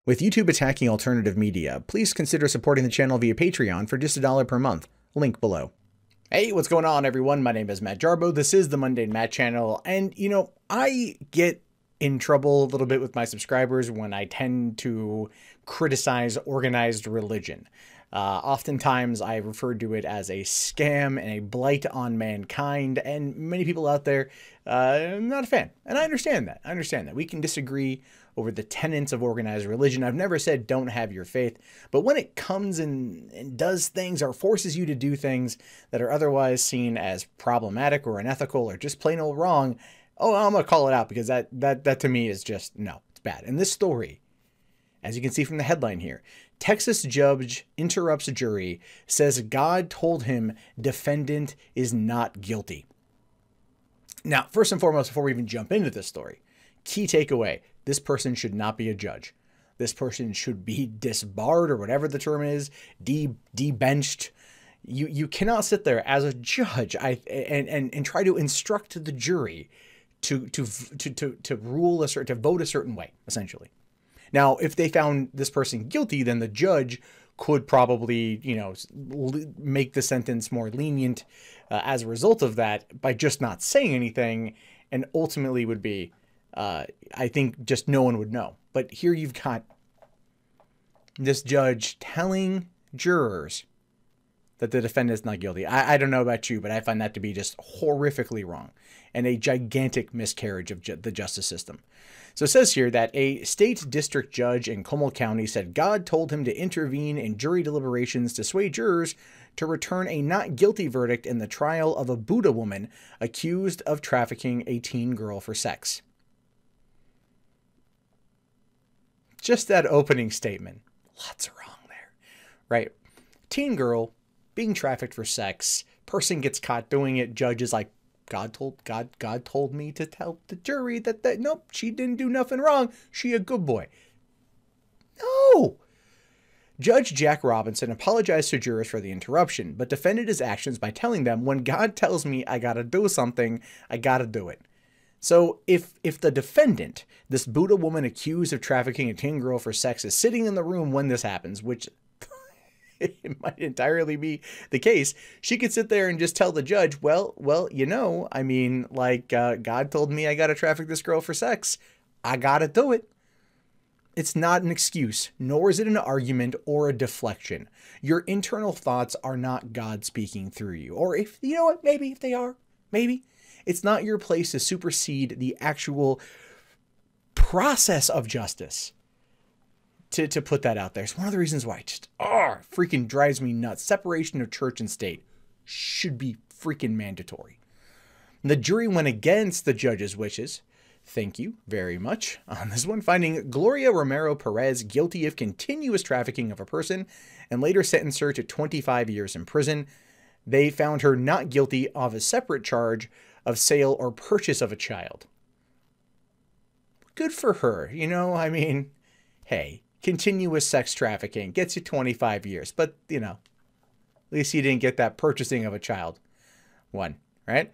With YouTube attacking alternative media, please consider supporting the channel via Patreon for just $1 per month. Link below. Hey, what's going on, everyone? My name is Matt Jarbo. This is the Mundane Matt channel, and I get in trouble a little bit with my subscribers when I tend to criticize organized religion. Oftentimes, I refer to it as a scam and a blight on mankind, and many people out there, I'm not a fan. And I understand that. We can disagree over the tenets of organized religion. I've never said don't have your faith, but when it comes and does things or forces you to do things that are otherwise seen as problematic or unethical or just plain old wrong, oh, I'm going to call it out, because that to me is just, no, it's bad. And this story, as you can see from the headline here, Texas judge interrupts a jury, says God told him defendant is not guilty. Now, first and foremost, before we even jump into this story, key takeaway: this person should not be a judge. This person should be disbarred, or whatever the term is, debenched. You cannot sit there as a judge and try to instruct the jury to rule to vote a certain way, essentially. Now, if they found this person guilty, then the judge could probably, make the sentence more lenient as a result of that by just not saying anything, and ultimately would be, I think, just no one would know. But here you've got this judge telling jurors that the defendant is not guilty. I don't know about you, but I find that to be just horrifically wrong and a gigantic miscarriage of the justice system. So it says here that a state district judge in Comal County said God told him to intervene in jury deliberations to sway jurors to return a not guilty verdict in the trial of a Buddha woman accused of trafficking a teen girl for sex. Just that opening statement. Lots wrong there, right? Teen girl being trafficked for sex, person gets caught doing it, judge is like, God told me to tell the jury that nope, she didn't do nothing wrong. She a good boy. No. Judge Jack Robinson apologized to jurors for the interruption, but defended his actions by telling them, when God tells me I gotta do something, I gotta do it. So if the defendant, this Buddha woman accused of trafficking a teen girl for sex, is sitting in the room when this happens, which it might entirely be the case, she could sit there and just tell the judge, well, I mean, like, God told me I got to traffic this girl for sex. I got to do it. It's not an excuse, nor is it an argument or a deflection. Your internal thoughts are not God speaking through you. Or if, you know what, maybe if they are, maybe. It's not your place to supersede the actual process of justice. To put that out there. It's one of the reasons why it just freaking drives me nuts. Separation of church and state should be freaking mandatory. The jury went against the judge's wishes. Thank you very much on this one, finding Gloria Romero-Perez guilty of continuous trafficking of a person and later sentenced her to 25 years in prison. They found her not guilty of a separate charge of sale or purchase of a child. Good for her. I mean, hey. Continuous sex trafficking gets you 25 years, but, at least you didn't get that purchasing of a child one, right?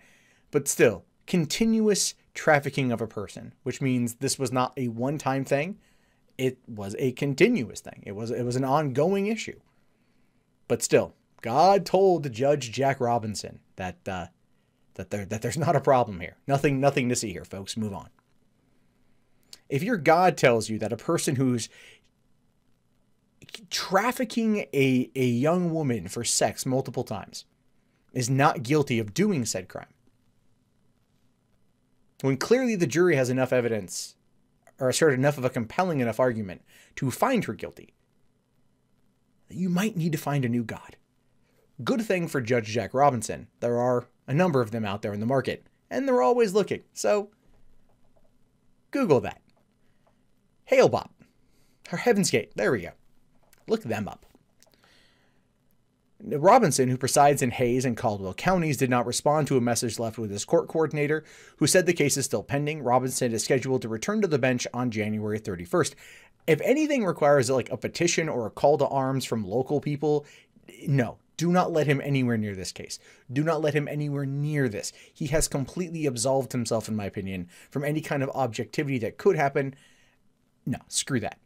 But still, continuous trafficking of a person, which means this was not a one-time thing. It was a continuous thing. It was an ongoing issue. But still, God told Judge Jack Robinson that there's not a problem here. Nothing to see here, folks. Move on. If your God tells you that a person who's trafficking a young woman for sex multiple times is not guilty of doing said crime, when clearly the jury has enough evidence or asserted enough of a compelling enough argument to find her guilty, you might need to find a new God. Good thing for Judge Jack Robinson. There are a number of them out there in the market, and they're always looking. So Google that. Halebop or Heaven's Gate. There we go. Look them up. Robinson, who presides in Hayes and Caldwell counties, did not respond to a message left with his court coordinator, who said the case is still pending. Robinson is scheduled to return to the bench on January 31st. If anything requires like a petition or a call to arms from local people, no, do not let him anywhere near this case. Do not let him anywhere near this. He has completely absolved himself, in my opinion, from any kind of objectivity that could happen. No, screw that.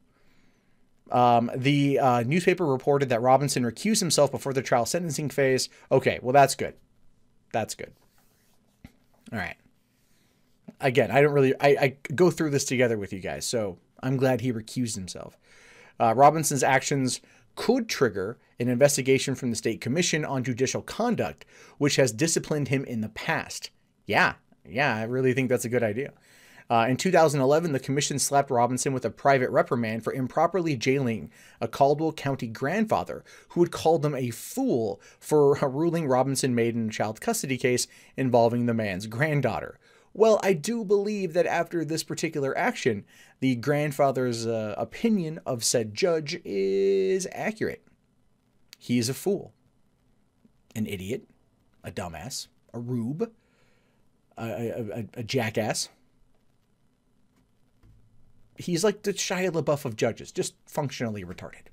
The newspaper reported that Robinson recused himself before the trial sentencing phase. Okay, well, that's good. That's good. All right. Again, I go through this together with you guys, so I'm glad he recused himself. Robinson's actions could trigger an investigation from the state commission on judicial conduct, which has disciplined him in the past. Yeah, I really think that's a good idea. In 2011, the commission slapped Robinson with a private reprimand for improperly jailing a Caldwell County grandfather who had called him a fool for a ruling Robinson made in a child custody case involving the man's granddaughter. Well, I do believe that after this particular action, the grandfather's opinion of said judge is accurate. He is a fool, an idiot, a dumbass, a rube, a jackass. He's like the Shia LaBeouf of judges, just functionally retarded.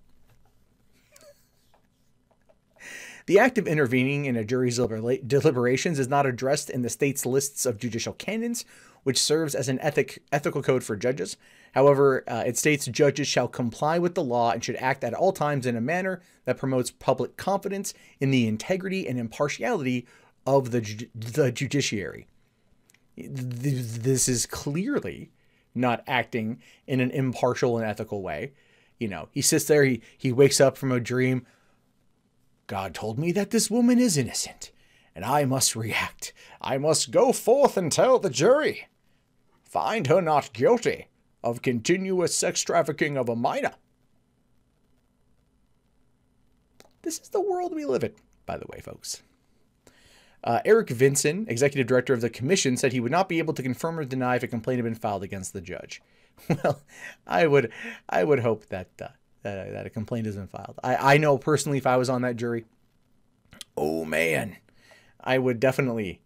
The act of intervening in a jury's deliberations is not addressed in the state's lists of judicial canons, which serves as an ethical code for judges. However, it states judges shall comply with the law and should act at all times in a manner that promotes public confidence in the integrity and impartiality of the judiciary. This is clearly not acting in an impartial and ethical way. You know, he sits there, he wakes up from a dream. God told me that this woman is innocent, and I must react. I must go forth and tell the jury. Find her not guilty of continuous sex trafficking of a minor. This is the world we live in, by the way, folks. Eric Vinson, executive director of the commission, said he would not be able to confirm or deny if a complaint had been filed against the judge. Well, I would hope that that a complaint has been filed. I know personally, if I was on that jury, oh man, I would definitely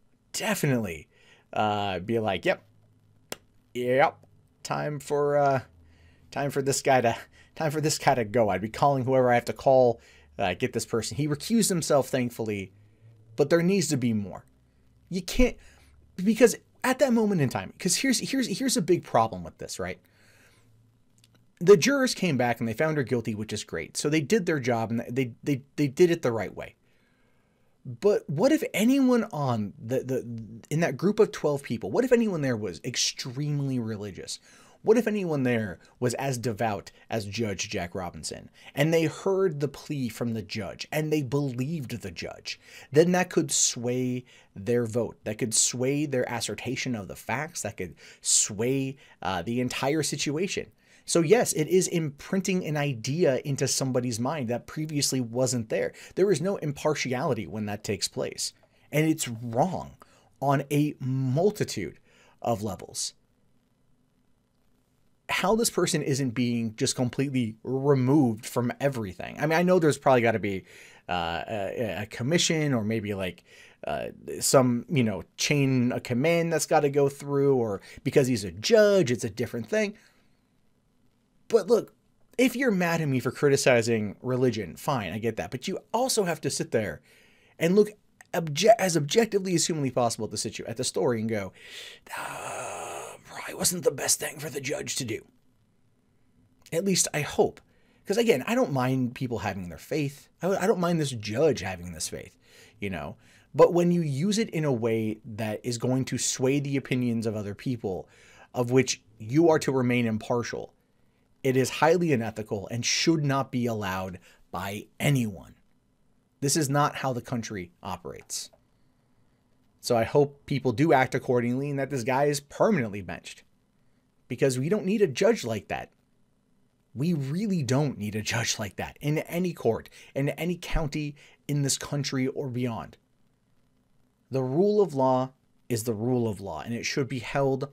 be like, yep, time for this guy to go. I'd be calling whoever I have to call, get this person. He recused himself, thankfully, but there needs to be more. You can't, because at that moment in time, because here's a big problem with this, right? The jurors came back and they found her guilty, which is great. So they did their job and they did it the right way. But what if anyone on in that group of 12 people, what if anyone there was extremely religious? What if anyone there was as devout as Judge Jack Robinson, and they heard the plea from the judge and they believed the judge? Then that could sway their vote. That could sway their assertion of the facts. That could sway the entire situation. So yes, it is imprinting an idea into somebody's mind that previously wasn't there. There is no impartiality when that takes place. And it's wrong on a multitude of levels. How this person isn't being just completely removed from everything. I mean, I know there's probably got to be a commission, or maybe like some, chain of command that's got to go through, or because he's a judge, it's a different thing. But look, if you're mad at me for criticizing religion, fine, I get that. But you also have to sit there and look as objectively as humanly possible at the story and go, probably wasn't the best thing for the judge to do. At least I hope. Because again, I don't mind people having their faith. I don't mind this judge having this faith, But when you use it in a way that is going to sway the opinions of other people, of which you are to remain impartial, it is highly unethical and should not be allowed by anyone. This is not how the country operates. So I hope people do act accordingly and that this guy is permanently benched. Because we don't need a judge like that. We really don't need a judge like that in any court, in any county in this country or beyond. The rule of law is the rule of law, and it should be held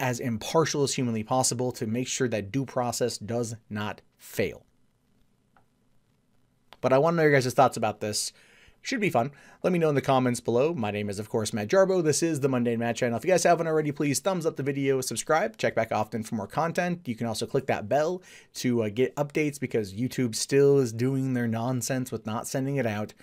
as impartial as humanly possible to make sure that due process does not fail. But I want to know your guys' thoughts about this. Should be fun. Let me know in the comments below. My name is, of course, Matt Jarbo. This is the Mundane Matt channel. If you guys haven't already, please thumbs up the video, subscribe, check back often for more content. You can also click that bell to get updates, because YouTube still is doing their nonsense with not sending it out.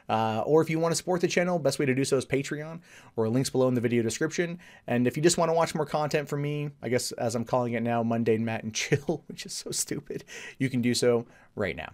Or if you want to support the channel, best way to do so is Patreon, or links below in the video description. And if you just want to watch more content from me, I guess as I'm calling it now, Mundane Matt and Chill, which is so stupid, you can do so right now.